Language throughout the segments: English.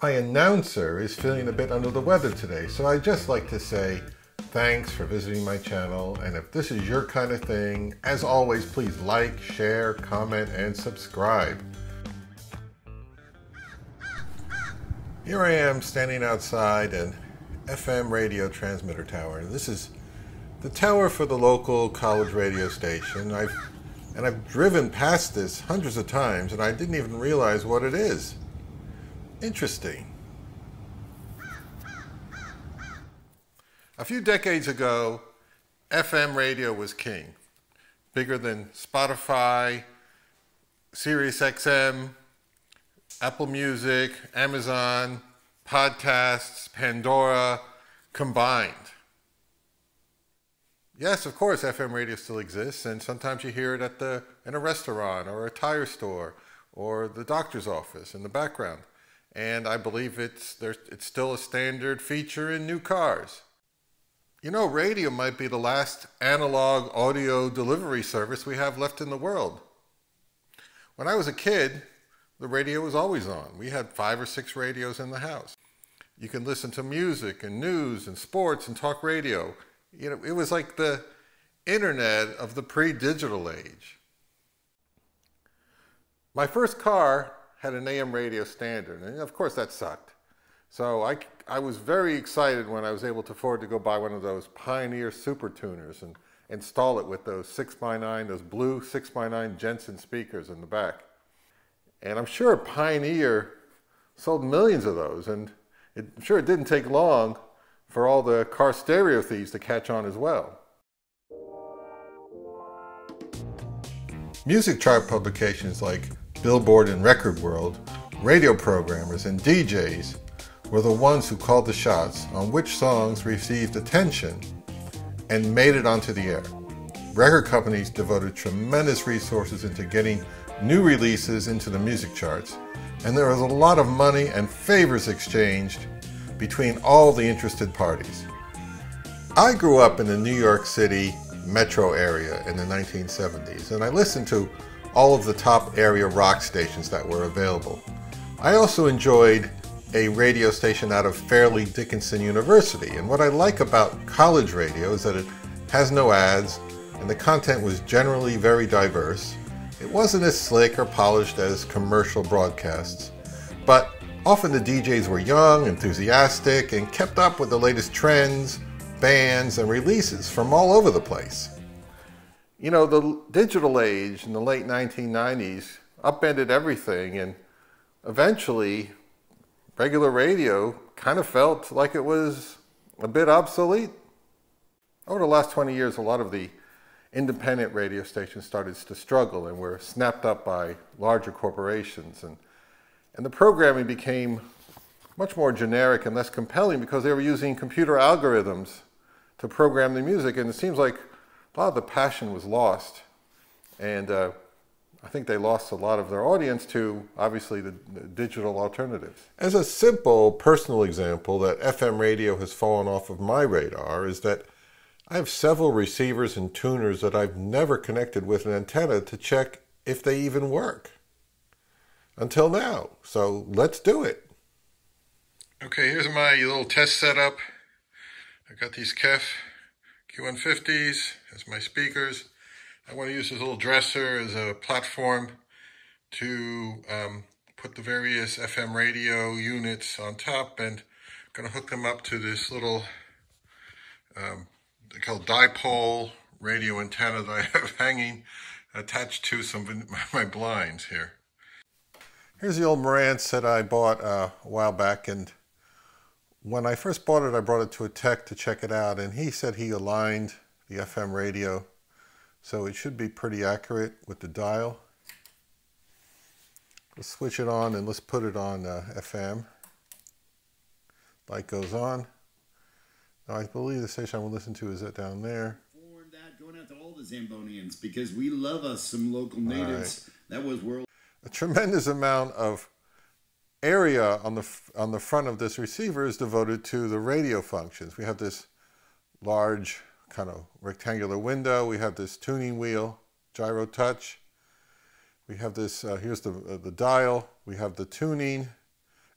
My announcer is feeling a bit under the weather today, so I'd just like to say thanks for visiting my channel, and if this is your kind of thing, as always, please like, share, comment, and subscribe. Here I am standing outside an FM radio transmitter tower. This is the tower for the local college radio station. I've driven past this hundreds of times, and I didn't even realize what it is. Interesting. A few decades ago, FM radio was king. Bigger than Spotify, Sirius XM, Apple Music, Amazon, podcasts, Pandora, combined. Yes, of course, FM radio still exists, and sometimes you hear it in a restaurant or a tire store or the doctor's office in the background. And I believe it's still a standard feature in new cars. You know, radio might be the last analog audio delivery service we have left in the world. When I was a kid, the radio was always on. We had 5 or 6 radios in the house. You can listen to music and news and sports and talk radio. You know, it was like the internet of the pre-digital age. My first car had an AM radio standard, and of course that sucked. So I was very excited when I was able to afford to go buy one of those Pioneer Super Tuners and install it with those 6x9, those blue 6x9 Jensen speakers in the back. And I'm sure Pioneer sold millions of those, and I'm sure it didn't take long for all the car stereo thieves to catch on as well. Music chart publications like Billboard and Record World, radio programmers and DJs were the ones who called the shots on which songs received attention and made it onto the air. Record companies devoted tremendous resources into getting new releases into the music charts, and there was a lot of money and favors exchanged between all the interested parties. I grew up in the New York City metro area in the 1970s, and I listened to all of the top area rock stations that were available. I also enjoyed a radio station out of Fairleigh Dickinson University, and what I like about college radio is that it has no ads, and the content was generally very diverse. It wasn't as slick or polished as commercial broadcasts, but often the DJs were young, enthusiastic, and kept up with the latest trends, bands, and releases from all over the place. You know, the digital age in the late 1990s upended everything, and eventually regular radio kind of felt like it was a bit obsolete. Over the last 20 years, a lot of the independent radio stations started to struggle and were snapped up by larger corporations, and the programming became much more generic and less compelling because they were using computer algorithms to program the music, and it seems like a lot of the passion was lost, and I think they lost a lot of their audience to, obviously, the digital alternatives. As a simple personal example that FM radio has fallen off of my radar is that I have several receivers and tuners that I've never connected with an antenna to check if they even work. Until now, so let's do it. Okay, here's my little test setup. I got these Q150s as my speakers. I want to use this little dresser as a platform to put the various FM radio units on top, and I'm going to hook them up to this little they call dipole radio antenna that I have hanging attached to some of my blinds here. Here's the old Marantz that I bought a while back, and when I first bought it, I brought it to a tech to check it out, and he said he aligned the FM radio, so it should be pretty accurate with the dial. Let's switch it on and let's put it on FM. Light goes on. Now I believe the station I will listen to is that down there. Going out to all the Zambonians, because we love us some local natives. Right. That was world. A tremendous amount of area on the front of this receiver is devoted to the radio functions. We have this large kind of rectangular window. We have this tuning wheel, gyro touch. We have this, here's the dial. We have the tuning.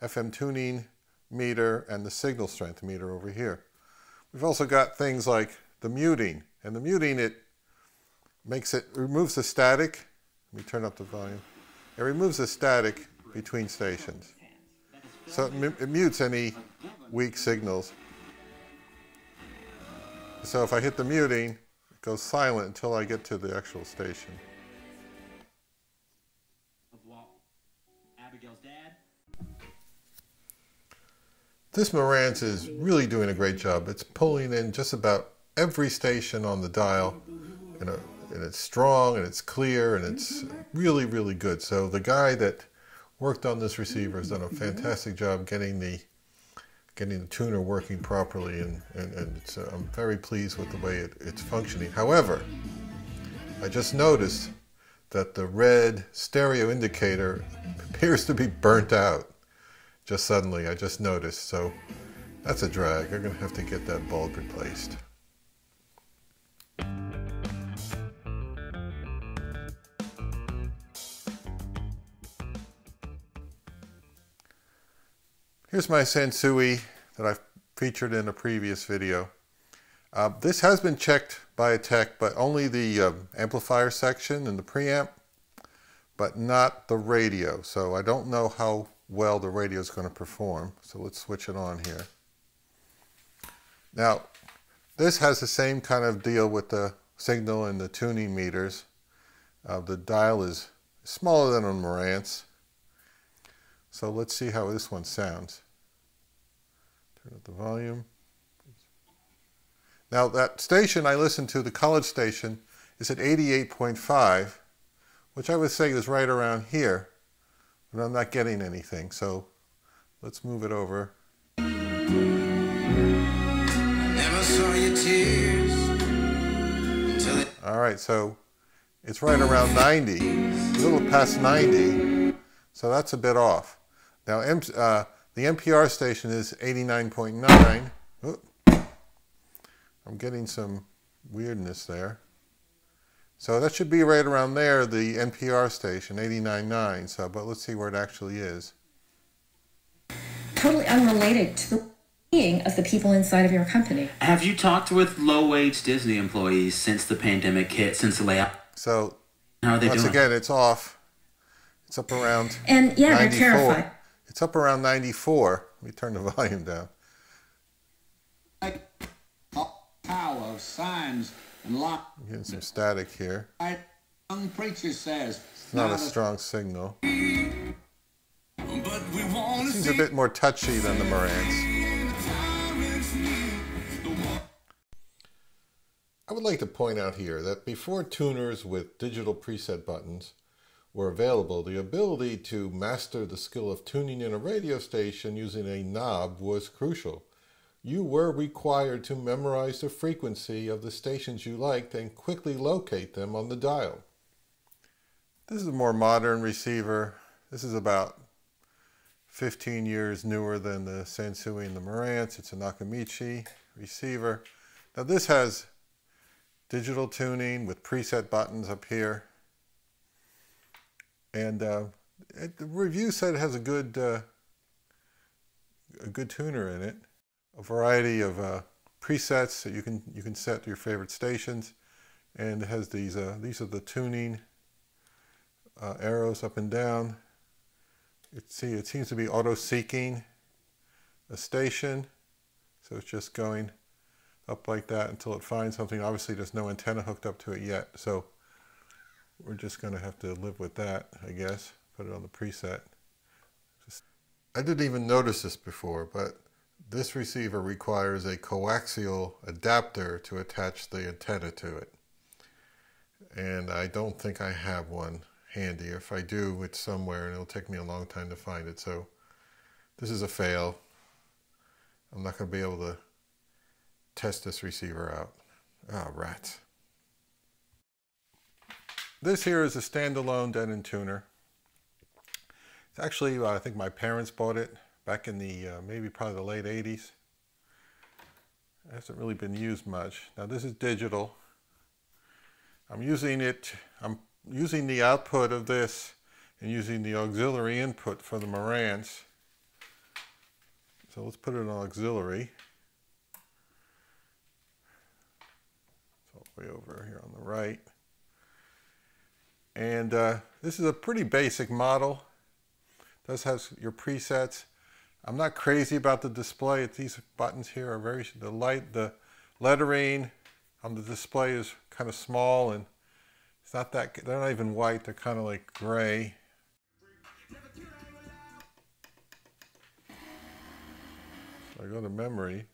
FM tuning meter and the signal strength meter over here. We've also got things like the muting, and the muting, it removes the static. Let me turn up the volume. It removes the static between stations. So it mutes any weak signals. So if I hit the muting, it goes silent until I get to the actual station. This Marantz is really doing a great job. It's pulling in just about every station on the dial, and it's strong, and it's clear, and it's really, really good. So the guy that worked on this receiver has done a fantastic job getting the tuner working properly, and I'm very pleased with the way it's functioning. However, I just noticed that the red stereo indicator appears to be burnt out. Just suddenly, I just noticed, so that's a drag. I'm going to have to get that bulb replaced. Here's my Sansui that I've featured in a previous video. This has been checked by a tech, but only the amplifier section and the preamp, but not the radio. So I don't know how well the radio is going to perform. So let's switch it on here. Now, this has the same kind of deal with the signal and the tuning meters. The dial is smaller than on Marantz. So let's see how this one sounds. Turn up the volume. Now that station I listened to, the college station, is at 88.5, which I would say is right around here, but I'm not getting anything. So let's move it over. I never saw your tears until All right, so it's right around 90, a little past 90, so that's a bit off. Now, the NPR station is 89.9. I'm getting some weirdness there. So that should be right around there, the NPR station, 89.9. So, but let's see where it actually is. Totally unrelated to the being of the people inside of your company. Have you talked with low-wage Disney employees since the pandemic hit, since the layoff? So, how are they once doing? again, it's off. It's up around And yeah, 94. they're terrified. It's up around 94. Let me turn the volume down. Power of signs and lock. I'm getting some static here. Young preacher says. It's not a strong signal. but we want It seems a bit more touchy than the Marantz. I would like to point out here that before tuners with digital preset buttons were available, the ability to master the skill of tuning in a radio station using a knob was crucial. You were required to memorize the frequency of the stations you liked and quickly locate them on the dial. This is a more modern receiver. This is about 15 years newer than the Sansui and the Marantz. It's a Nakamichi receiver. Now this has digital tuning with preset buttons up here. And the review said it has a good tuner in it. A variety of presets that you can set your favorite stations, and it has these are the tuning arrows up and down. It seems to be auto seeking a station, so it's just going up like that until it finds something. Obviously there's no antenna hooked up to it yet, so we're just going to have to live with that, I guess. Put it on the preset. I didn't even notice this before, but this receiver requires a coaxial adapter to attach the antenna to it. And I don't think I have one handy. If I do, it's somewhere and it'll take me a long time to find it. So this is a fail. I'm not going to be able to test this receiver out. Ah, rats. This here is a standalone Denon tuner. It's actually, I think my parents bought it back in the, probably the late 80s. It hasn't really been used much. Now this is digital. I'm using the output of this and using the auxiliary input for the Marantz So let's put it on auxiliary. It's all the way over here on the right. And this is a pretty basic model. It does have your presets. I'm not crazy about the display. These buttons here are very, the lettering on the display is kind of small, and it's not that, they're not even white, they're kind of like gray. So I go to memory.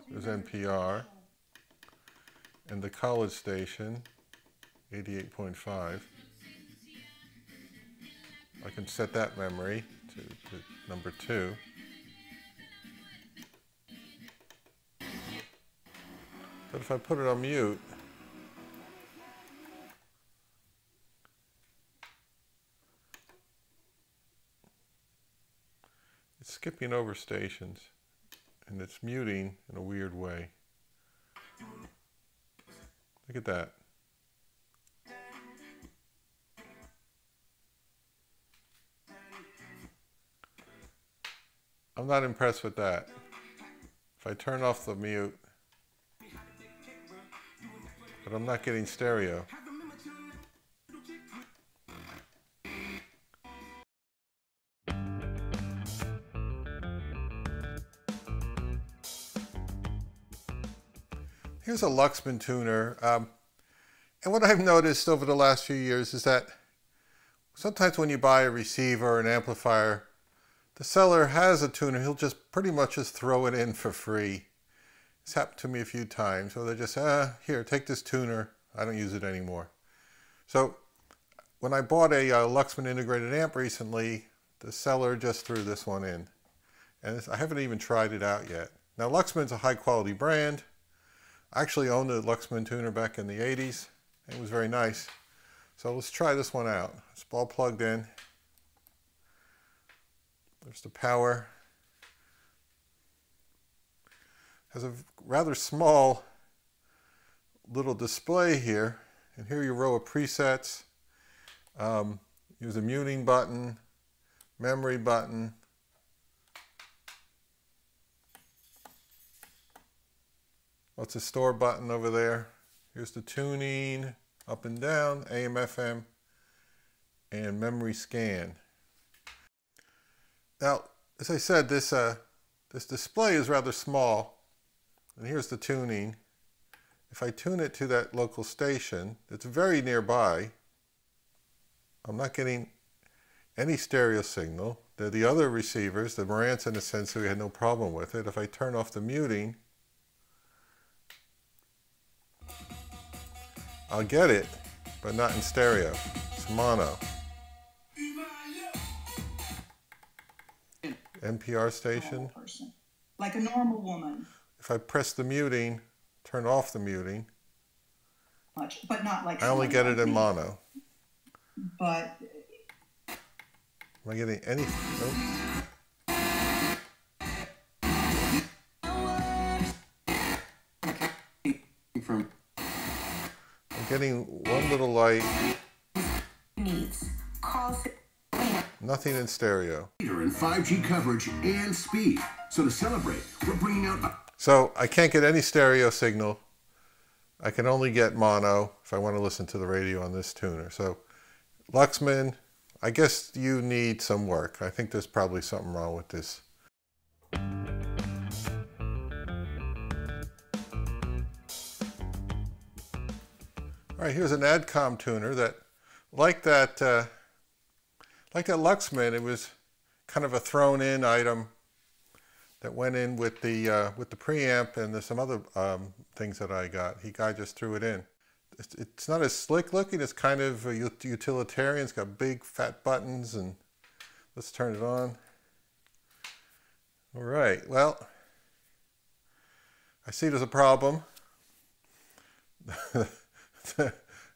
There's NPR. And the college station, 88.5. I can set that memory to number 2. But if I put it on mute, it's skipping over stations and it's muting in a weird way. Look at that. I'm not impressed with that. If I turn off the mute, but I'm not getting stereo. Here's a Luxman tuner. And what I've noticed over the last few years is that sometimes when you buy a receiver or an amplifier, the seller has a tuner, he'll just pretty much just throw it in for free. It's happened to me a few times, or they just say, here, take this tuner, I don't use it anymore. So when I bought a Luxman integrated amp recently, the seller just threw this one in. And I haven't even tried it out yet. Now Luxman's a high quality brand. I actually owned a Luxman tuner back in the 80s. It was very nice. So let's try this one out. It's all plugged in. There's the power. Has a rather small little display here. And here your row of presets. Use a muting button, memory button. What's the store button over there? Here's the tuning, up and down, AM, FM, and memory scan. Now, as I said, this display is rather small, and here's the tuning. If I tune it to that local station, it's very nearby. I'm not getting any stereo signal. The other receivers, the Marantz and the Sansui, had no problem with it. If I turn off the muting, I'll get it, but not in stereo. It's mono. NPR station. Like a normal woman. If I press the muting, turn off the muting, but not like I only get it in mono. But am I getting any? Nope. I'm getting one little light. Nothing in stereo. In 5G coverage and speed. So to celebrate, we're bringing out. So I can't get any stereo signal. I can only get mono if I want to listen to the radio on this tuner. So Luxman, I guess you need some work. I think there's probably something wrong with this. All right, here's an Adcom tuner that, like that Luxman, it was kind of a thrown-in item that went in with the preamp, and there's some other things that I got. The guy just threw it in. It's not as slick looking. It's kind of a utilitarian. It's got big fat buttons, and let's turn it on. All right. Well, I see there's a problem.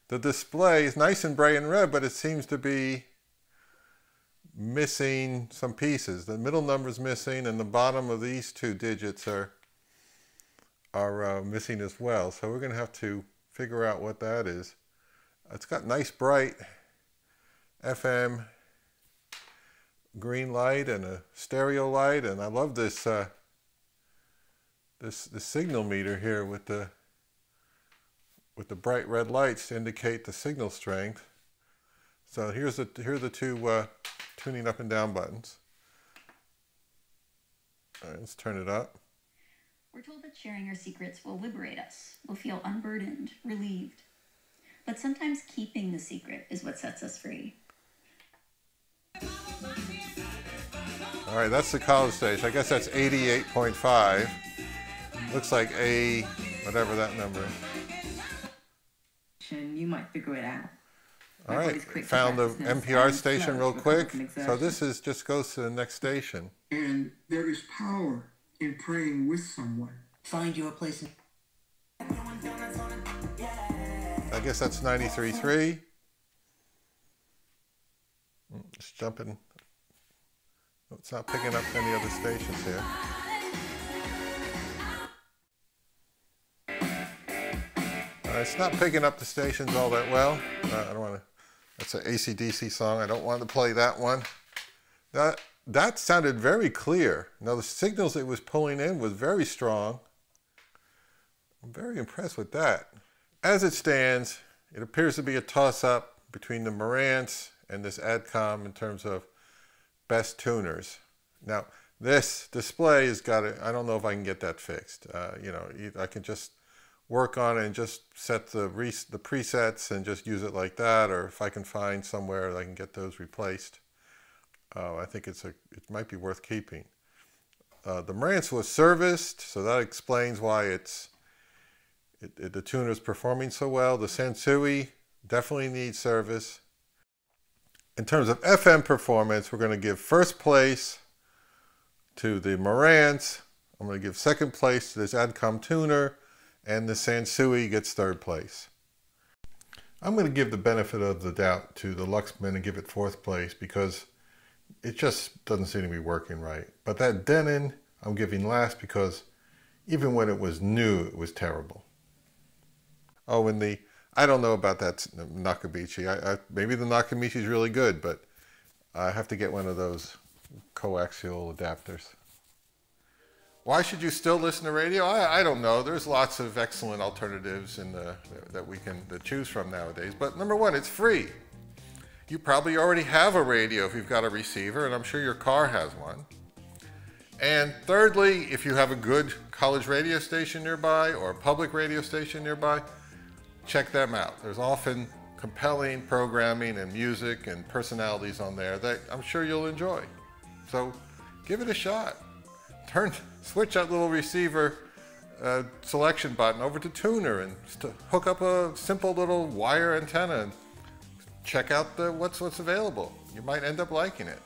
The display is nice and bright and red, but it seems to be missing some pieces. The middle number is missing, and the bottom of these two digits are missing as well. So we're going to have to figure out what that is. It's got nice bright FM, green light and a stereo light, and I love this this signal meter here with the bright red lights to indicate the signal strength. So here are the two tuning up and down buttons. All right, let's turn it up. We're told that sharing our secrets will liberate us. We'll feel unburdened, relieved. But sometimes keeping the secret is what sets us free. All right, that's the college station. I guess that's 88.5. Looks like A, whatever that number is. You might figure it out. All right, found the NPR station real quick. So this is just goes to the next station. And there is power in praying with someone. Find your place. I guess that's 93.3. Just jumping. Oh, it's not picking up any other stations here. It's not picking up the stations all that well. I don't want to. That's an AC/DC song. I don't want to play that one. That sounded very clear. Now the signals it was pulling in was very strong. I'm very impressed with that. As it stands, it appears to be a toss-up between the Marantz and this Adcom in terms of best tuners. Now this display has got it. I don't know if I can get that fixed. You know, I can just work on it and just set the presets and just use it like that, or if I can find somewhere that I can get those replaced, I think it might be worth keeping. The Marantz was serviced, so that explains why the tuner is performing so well. The Sansui definitely needs service. In terms of FM performance, we're going to give first place to the Marantz. I'm going to give second place to this Adcom tuner, and the Sansui gets third place. I'm going to give the benefit of the doubt to the Luxman and give it fourth place because it just doesn't seem to be working right. But that Denon I'm giving last because even when it was new, it was terrible. Oh, and I don't know about that Nakamichi. Maybe the Nakamichi is really good, but I have to get one of those coaxial adapters. Why should you still listen to radio? I don't know. There's lots of excellent alternatives that we can choose from nowadays. But number one, it's free. You probably already have a radio if you've got a receiver, and I'm sure your car has one. And thirdly, if you have a good college radio station nearby or a public radio station nearby, check them out. There's often compelling programming and music and personalities on there that I'm sure you'll enjoy. So give it a shot. Switch that little receiver selection button over to tuner and hook up a simple little wire antenna and check out what's available. You might end up liking it.